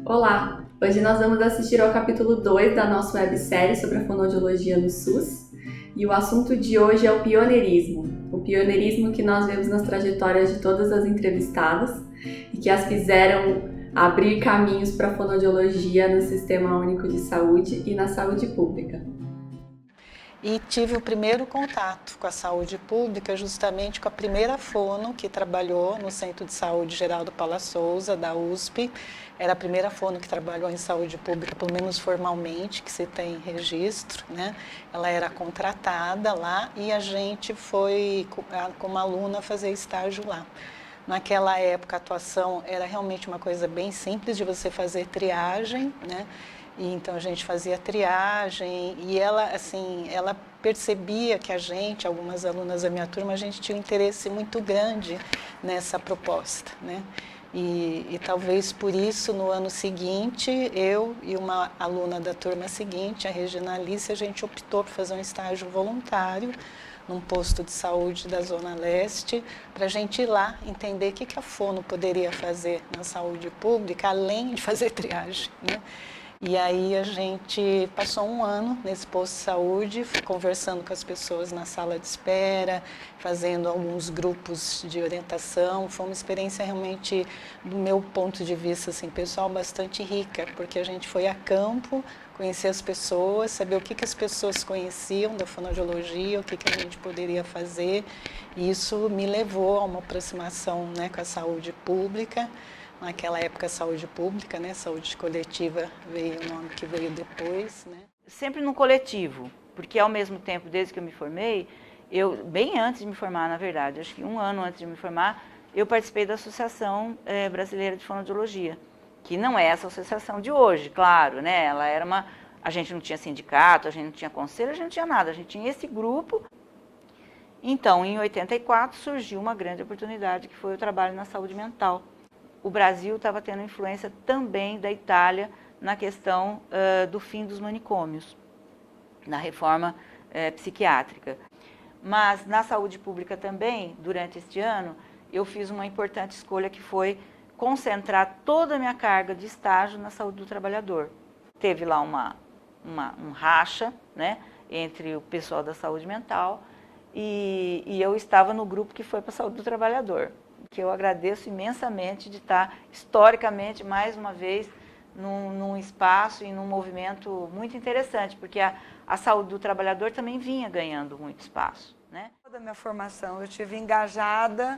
Olá! Hoje nós vamos assistir ao capítulo 2 da nossa websérie sobre a fonoaudiologia no SUS. E o assunto de hoje é o pioneirismo. O pioneirismo que nós vemos nas trajetórias de todas as entrevistadas e que as fizeram abrir caminhos para a fonoaudiologia no Sistema Único de Saúde e na saúde pública. E tive o primeiro contato com a saúde pública justamente com a primeira fono que trabalhou no Centro de Saúde Geraldo Paula Souza, da USP. Era a primeira fono que trabalhou em saúde pública, pelo menos formalmente, que se tem registro, né? Ela era contratada lá e a gente foi, como aluna, fazer estágio lá. Naquela época, a atuação era realmente uma coisa bem simples de você fazer triagem, né? E então a gente fazia triagem e ela, assim, ela percebia que a gente, algumas alunas da minha turma, a gente tinha um interesse muito grande nessa proposta, né? E talvez por isso, no ano seguinte, eu e uma aluna da turma seguinte, a Regina Alice, a gente optou por fazer um estágio voluntário num posto de saúde da Zona Leste, para a gente ir lá entender o que a fono poderia fazer na saúde pública, além de fazer triagem, né? E aí a gente passou um ano nesse posto de saúde, conversando com as pessoas na sala de espera, fazendo alguns grupos de orientação. Foi uma experiência realmente, do meu ponto de vista assim, pessoal, bastante rica, porque a gente foi a campo, conhecer as pessoas, saber o que as pessoas conheciam da fonoaudiologia, o que a gente poderia fazer. E isso me levou a uma aproximação, né, com a saúde pública. Naquela época, saúde pública, né? Saúde coletiva veio o nome que veio depois, né? Sempre no coletivo, porque ao mesmo tempo, desde que eu me formei, bem antes de me formar, na verdade, acho que um ano antes de me formar, eu participei da Associação Brasileira de Fonoaudiologia, que não é essa associação de hoje, claro, né? Ela era a gente não tinha sindicato, a gente não tinha conselho, a gente não tinha nada, a gente tinha esse grupo. Então, em 84, surgiu uma grande oportunidade, que foi o trabalho na saúde mental. O Brasil estava tendo influência também da Itália na questão do fim dos manicômios, na reforma psiquiátrica. Mas na saúde pública também, durante este ano, eu fiz uma importante escolha que foi concentrar toda a minha carga de estágio na saúde do trabalhador. Teve lá um racha, né, entre o pessoal da saúde mental e eu estava no grupo que foi para a saúde do trabalhador, que eu agradeço imensamente de estar, historicamente, mais uma vez, num espaço e num movimento muito interessante, porque a saúde do trabalhador também vinha ganhando muito espaço, né? Toda a minha formação eu tive engajada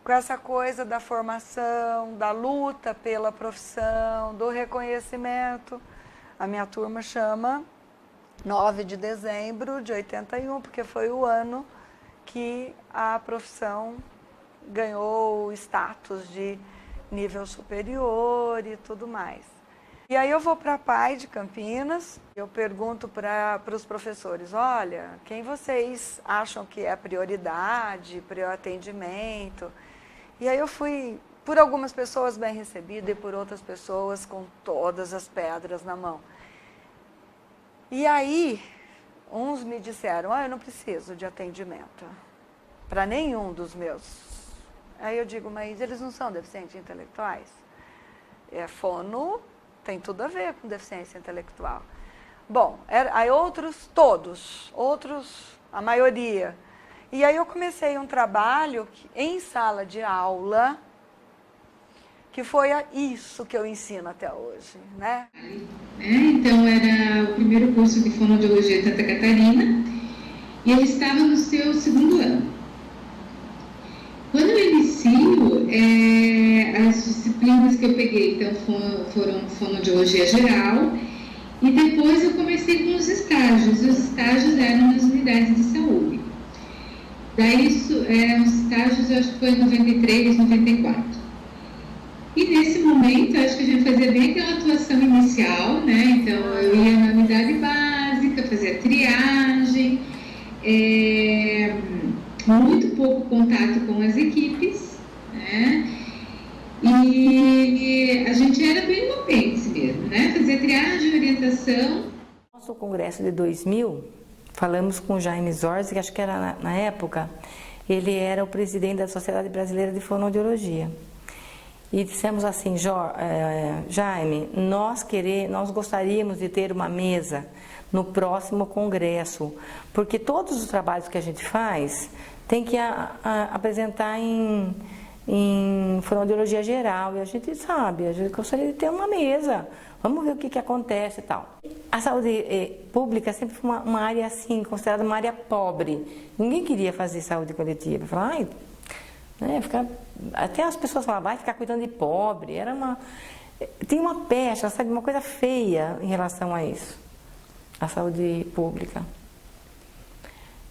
com essa coisa da formação, da luta pela profissão, do reconhecimento. A minha turma chama 9 de dezembro de 81, porque foi o ano que a profissão ganhou o status de nível superior e tudo mais. E aí eu vou para a PAI de Campinas, eu pergunto para os professores, olha, quem vocês acham que é a prioridade para o atendimento? E aí eu fui, por algumas pessoas bem recebida e por outras pessoas com todas as pedras na mão. E aí, uns me disseram, eu não preciso de atendimento para nenhum dos meus. Aí eu digo, mas eles não são deficientes intelectuais? Fono tem tudo a ver com deficiência intelectual. Bom, aí outros, a maioria. E aí eu comecei um trabalho em sala de aula, que foi isso que eu ensino até hoje, né? Então, era o primeiro curso de fonoaudiologia de Santa Catarina, e ele estava no seu segundo ano. Quando eu inicio, as disciplinas que eu peguei então, foram fonoaudiologia geral, e depois eu comecei com os estágios. Os estágios eram nas unidades de saúde. Daí, os estágios, eu acho que foi em 93, 94. E nesse momento, acho que a gente fazia bem aquela atuação inicial, né? Então, eu ia na unidade básica, fazia triagem, muito pouco contato com as equipes, né? E a gente era bem inocente mesmo, né? Fazia triagem, orientação. No congresso de 2000, falamos com o Jaime Zorzi, que acho que era na época, ele era o presidente da Sociedade Brasileira de Fonoaudiologia. E dissemos assim, Jaime, nós gostaríamos de ter uma mesa no próximo congresso, porque todos os trabalhos que a gente faz tem que apresentar em fonoaudiologia geral, e a gente gostaria de ter uma mesa, vamos ver o que acontece e tal. A saúde pública sempre foi uma área assim, considerada uma área pobre, ninguém queria fazer saúde coletiva, falar, até as pessoas falavam, vai ficar cuidando de pobre, tinha uma pecha, sabe, uma coisa feia em relação a isso, a saúde pública.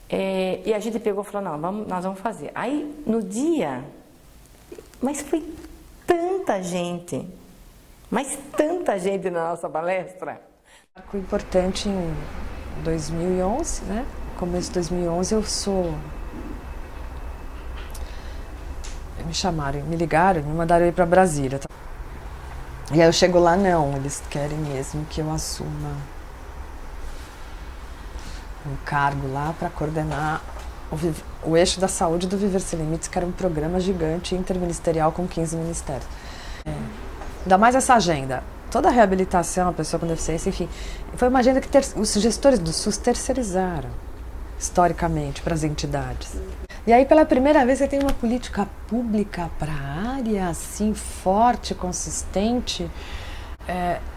E a gente pegou e falou, não, nós vamos fazer. Aí, no dia, mas foi tanta gente na nossa palestra. Marco importante em 2011, né? Começo de 2011 me ligaram, me mandaram ir para Brasília. E aí eu chego lá, não, eles querem mesmo que eu assuma um cargo lá para coordenar o eixo da saúde do Viver Sem Limites, que era um programa gigante interministerial com 15 ministérios. Ainda mais essa agenda. Toda a reabilitação, a pessoa com deficiência, enfim, foi uma agenda que os gestores do SUS terceirizaram, historicamente, para as entidades. E aí, pela primeira vez, você tem uma política pública para a área, assim, forte, consistente,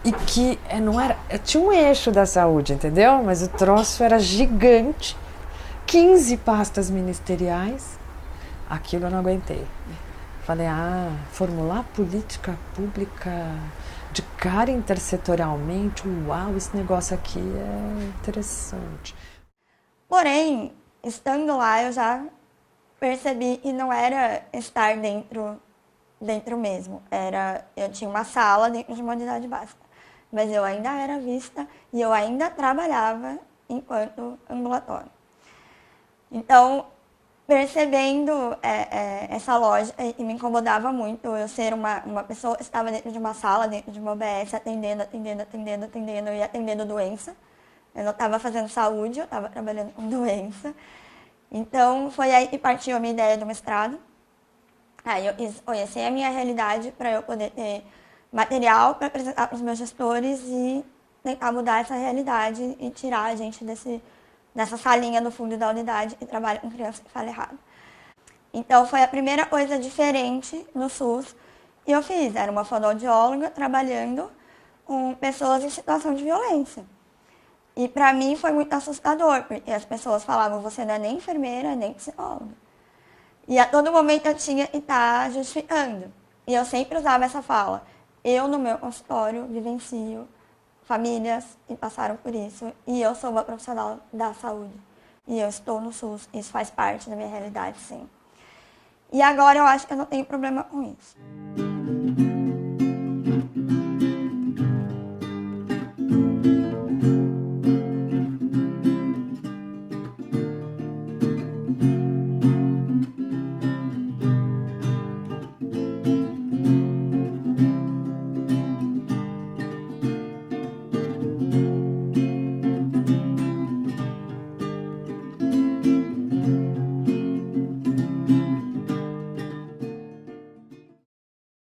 e que não era... Tinha um eixo da saúde, entendeu? Mas o troço era gigante, 15 pastas ministeriais, aquilo eu não aguentei. Falei, formular política pública de cara intersetorialmente, uau, esse negócio aqui é interessante. Porém, estando lá, eu já percebi que não era estar dentro mesmo. Eu tinha uma sala dentro de uma unidade básica, mas eu ainda era vista e eu ainda trabalhava enquanto ambulatório. Então, percebendo essa lógica, e me incomodava muito eu ser uma pessoa que estava dentro de uma sala, dentro de uma OBS, atendendo e atendendo doença. Eu não estava fazendo saúde, eu estava trabalhando com doença. Então, foi aí que partiu a minha ideia do mestrado. Aí eu quis conhecer a minha realidade para eu poder ter material para apresentar para os meus gestores e tentar mudar essa realidade e tirar a gente dessa salinha no fundo da unidade que trabalha com criança que fala errado. Então, foi a primeira coisa diferente no SUS que eu fiz. Era uma fonoaudióloga trabalhando com pessoas em situação de violência. E para mim foi muito assustador, porque as pessoas falavam, você não é nem enfermeira, nem psicóloga. E a todo momento eu tinha que estar justificando. E eu sempre usava essa fala. Eu, no meu consultório, vivencio famílias que passaram por isso. E eu sou uma profissional da saúde. E eu estou no SUS. Isso faz parte da minha realidade, sim. E agora eu acho que eu não tenho problema com isso.